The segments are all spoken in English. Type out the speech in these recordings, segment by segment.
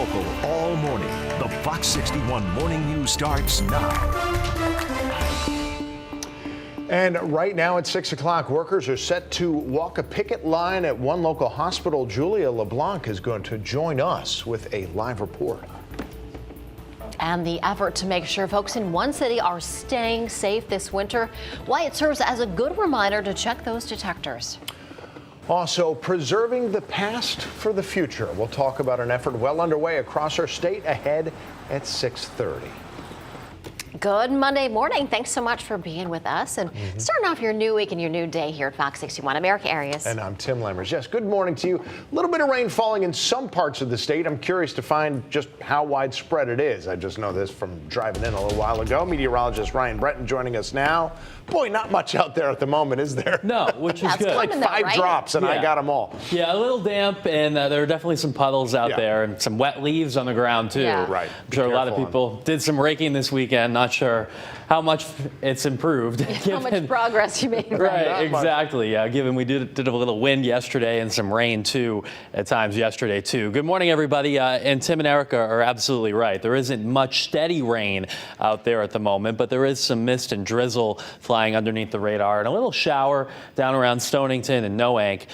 local all morning. The Fox 61 Morning News starts now. And right now at 6 o'clock, workers are set to walk a picket line at one local hospital. Julia LeBlanc is going to join us with a live report. And the effort to make sure folks in one city are staying safe this winter, why it serves as a good reminder to check those detectors. Also, preserving the past for the future. We'll talk about an effort well underway across our state ahead at 6:30. Good Monday morning. Thanks so much for being with us and starting off your new week and your new day here at Fox 61 America Areas. And I'm Tim Lammers. Yes, good morning to you. A little bit of rain falling in some parts of the state. I'm curious to find just how widespread it is. I just know this from driving in a little while ago. Meteorologist Ryan Breton joining us now. Boy, not much out there at the moment, is there? No, which is good. Like five drops, and I got them all. Yeah, a little damp, and there are definitely some puddles out there, and some wet leaves on the ground, too. Yeah. Right. I'm sure a lot of people did some raking this weekend. Not sure how much it's improved. How much progress you made. Right, exactly. Yeah, given we did have a little wind yesterday and some rain, too, at times yesterday, too. Good morning, everybody. And Tim and Erica are absolutely right. There isn't much steady rain out there at the moment, but there is some mist and drizzle flying underneath the radar and a little shower down around Stonington and Noank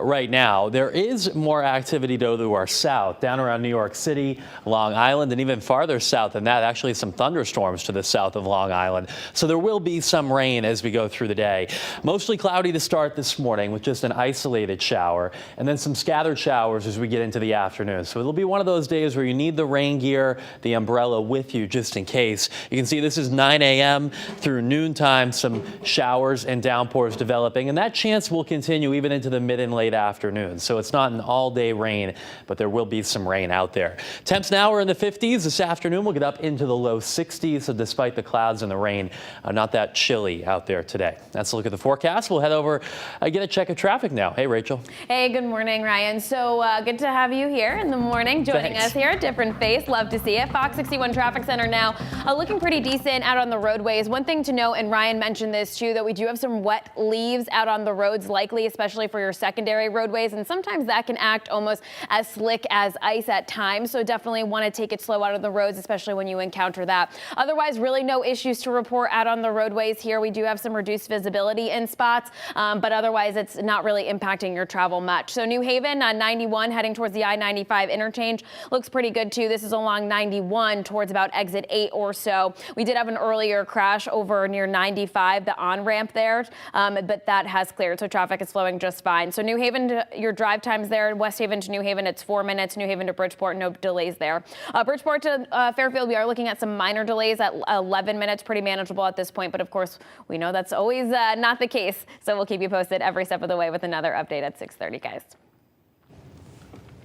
right now. There is more activity, though, to our south, down around New York City, Long Island, and even farther south than that, actually some thunderstorms to the south of Long Island. So there will be some rain as we go through the day. Mostly cloudy to start this morning with just an isolated shower and then some scattered showers as we get into the afternoon. So it'll be one of those days where you need the rain gear, the umbrella with you just in case. You can see this is 9 a.m. through noontime, some showers and downpours developing, and that chance will continue even into the mid and late afternoon. So it's not an all-day rain, but there will be some rain out there. Temps now are in the 50s. This afternoon we'll get up into the low 60s, so despite the clouds and the rain, not that chilly out there today. That's a look at the forecast. We'll head over and get a check of traffic now. Hey, Rachel. Hey, good morning, Ryan. So good to have you here in the morning, joining us here. Different face. Love to see it. Fox 61 Traffic Center now looking pretty decent out on the roadways. One thing to note, and Ryan mentioned this too, that we do have some wet leaves out on the roads, likely especially for your secondary roadways, and sometimes that can act almost as slick as ice at times. So definitely want to take it slow out of the roads, especially when you encounter that. Otherwise, really no issues to report out on the roadways here. We do have some reduced visibility in spots, but otherwise it's not really impacting your travel much. So New Haven on 91 heading towards the I-95 interchange looks pretty good too. This is along 91 towards about exit 8 or so. We did have an earlier crash over near 95, the on-ramp there, but that has cleared, so traffic is flowing just fine. So New Haven, your drive times there, West Haven to New Haven, it's 4 minutes. New Haven to Bridgeport, no delays there. Bridgeport to Fairfield, we are looking at some minor delays at 11 minutes, pretty manageable at this point, but of course, we know that's always not the case, so we'll keep you posted every step of the way with another update at 6:30, guys.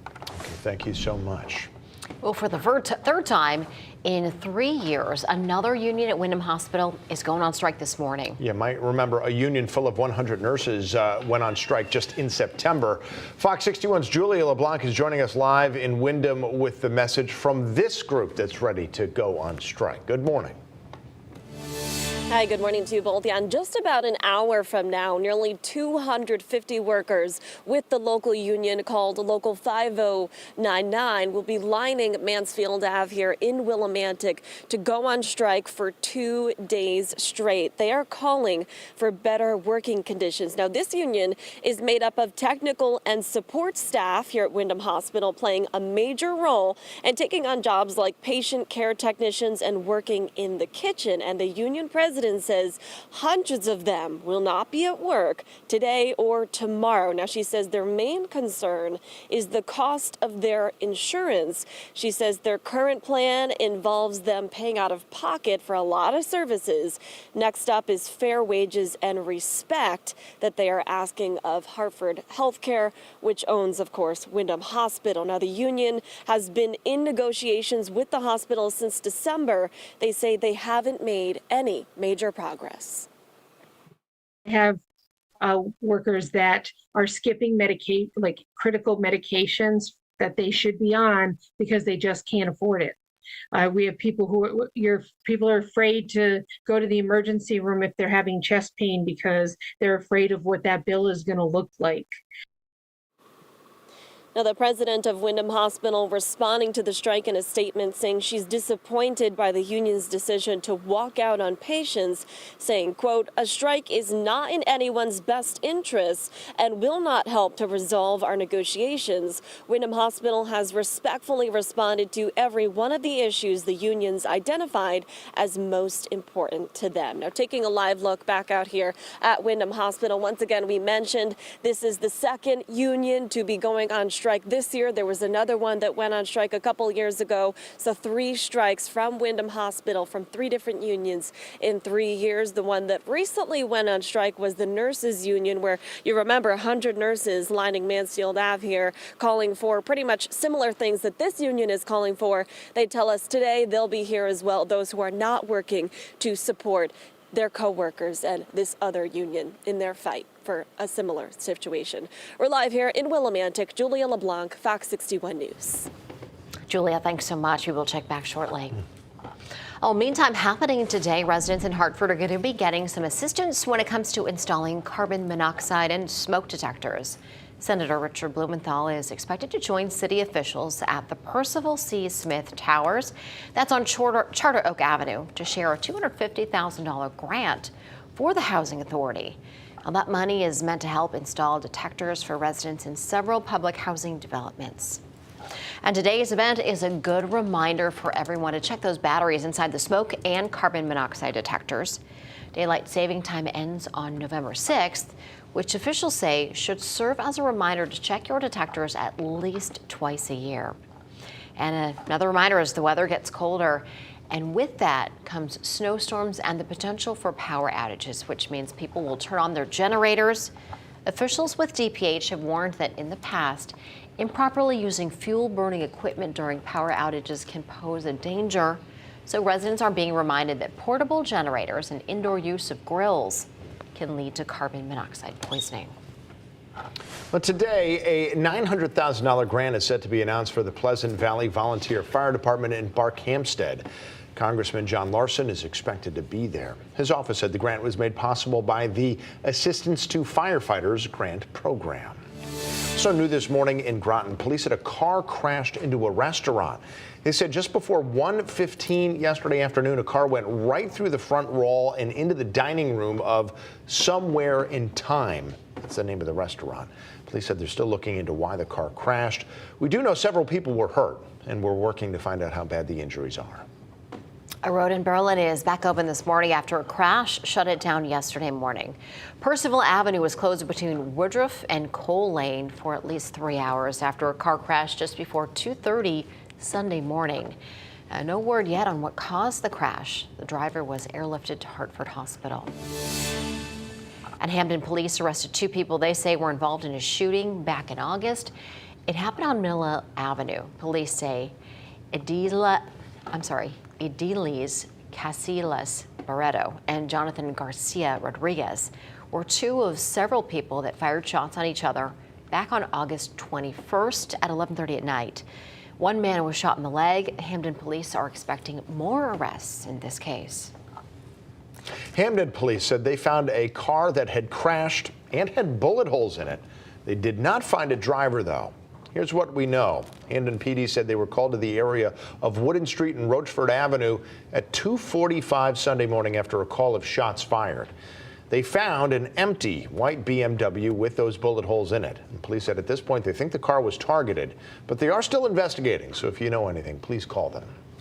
Okay, thank you so much. Well, for the third time in 3 years, another union at Windham Hospital is going on strike this morning. You might remember a union full of 100 nurses went on strike just in September. Fox 61's Julia LeBlanc is joining us live in Windham with the message from this group that's ready to go on strike. Good morning. Hi, good morning to you both. Yeah, in just about an hour from now, nearly 250 workers with the local union called Local 5099 will be lining Mansfield Ave here in Willimantic to go on strike for 2 days straight. They are calling for better working conditions. Now, this union is made up of technical and support staff here at Windham Hospital, playing a major role and taking on jobs like patient care technicians and working in the kitchen. And the union president says hundreds of them will not be at work today or tomorrow. Now, she says their main concern is the cost of their insurance. She says their current plan involves them paying out of pocket for a lot of services. Next up is fair wages and respect that they are asking of Hartford Healthcare, which owns, of course, Windham Hospital. Now, the union has been in negotiations with the hospital since December. They say they haven't made any major progress. Have workers that are skipping like critical medications that they should be on because they just can't afford it. We have people people are afraid to go to the emergency room if they're having chest pain because they're afraid of what that bill is going to look like. Now, the president of Wyndham Hospital responding to the strike in a statement saying she's disappointed by the union's decision to walk out on patients, saying, quote, "A strike is not in anyone's best interest and will not help to resolve our negotiations." Wyndham Hospital has respectfully responded to every one of the issues the unions identified as most important to them. Now, taking a live look back out here at Wyndham Hospital, once again, we mentioned this is the second union to be going on strike this year. There was another one that went on strike a couple years ago. So 3 strikes from Wyndham Hospital from 3 different unions in 3 years. The one that recently went on strike was the nurses union, where you remember 100 nurses lining Mansfield Ave here calling for pretty much similar things that this union is calling for. They tell us today they'll be here as well, those who are not working to support their co-workers and this other union in their fight for a similar situation. We're live here in Willimantic. Julia LeBlanc, Fox 61 News. Julia, thanks so much. We will check back shortly. Oh, meantime, happening today, residents in Hartford are going to be getting some assistance when it comes to installing carbon monoxide and smoke detectors. Senator Richard Blumenthal is expected to join city officials at the Percival C. Smith Towers. That's on Charter Oak Avenue to share a $250,000 grant for the Housing Authority. Now, that money is meant to help install detectors for residents in several public housing developments. And today's event is a good reminder for everyone to check those batteries inside the smoke and carbon monoxide detectors. Daylight saving time ends on November 6th, which officials say should serve as a reminder to check your detectors at least twice a year. And another reminder as the weather gets colder. And with that comes snowstorms and the potential for power outages, which means people will turn on their generators. Officials with DPH have warned that in the past, improperly using fuel-burning equipment during power outages can pose a danger. So residents are being reminded that portable generators and indoor use of grills can lead to carbon monoxide poisoning. Well, today, a $900,000 grant is set to be announced for the Pleasant Valley Volunteer Fire Department in Barkhamsted. Congressman John Larson is expected to be there. His office said the grant was made possible by the Assistance to Firefighters Grant Program. So new this morning in Groton, police said a car crashed into a restaurant. They said just before 1:15 yesterday afternoon, a car went right through the front wall and into the dining room of Somewhere in Time. That's the name of the restaurant. Police said they're still looking into why the car crashed. We do know several people were hurt, and we're working to find out how bad the injuries are. A road in Berlin is back open this morning after a crash shut it down yesterday morning. Percival Avenue was closed between Woodruff and Cole Lane for at least 3 hours after a car crashed just before 2:30 Sunday morning. No word yet on what caused the crash. The driver was airlifted to Hartford Hospital. And Hamden police arrested 2 people they say were involved in a shooting back in August. It happened on Miller Avenue. Police say Ediles Casillas Barreto and Jonathan Garcia Rodriguez were 2 of several people that fired shots on each other back on August 21st at 11:30 at night. 1 man was shot in the leg. Hamden police are expecting more arrests in this case. Hamden police said they found a car that had crashed and had bullet holes in it. They did not find a driver, though. Here's what we know. Hamden PD said they were called to the area of Wooden Street and Rochford Avenue at 2:45 Sunday morning after a call of shots fired. They found an empty white BMW with those bullet holes in it. And police said at this point they think the car was targeted, but they are still investigating. So if you know anything, please call them.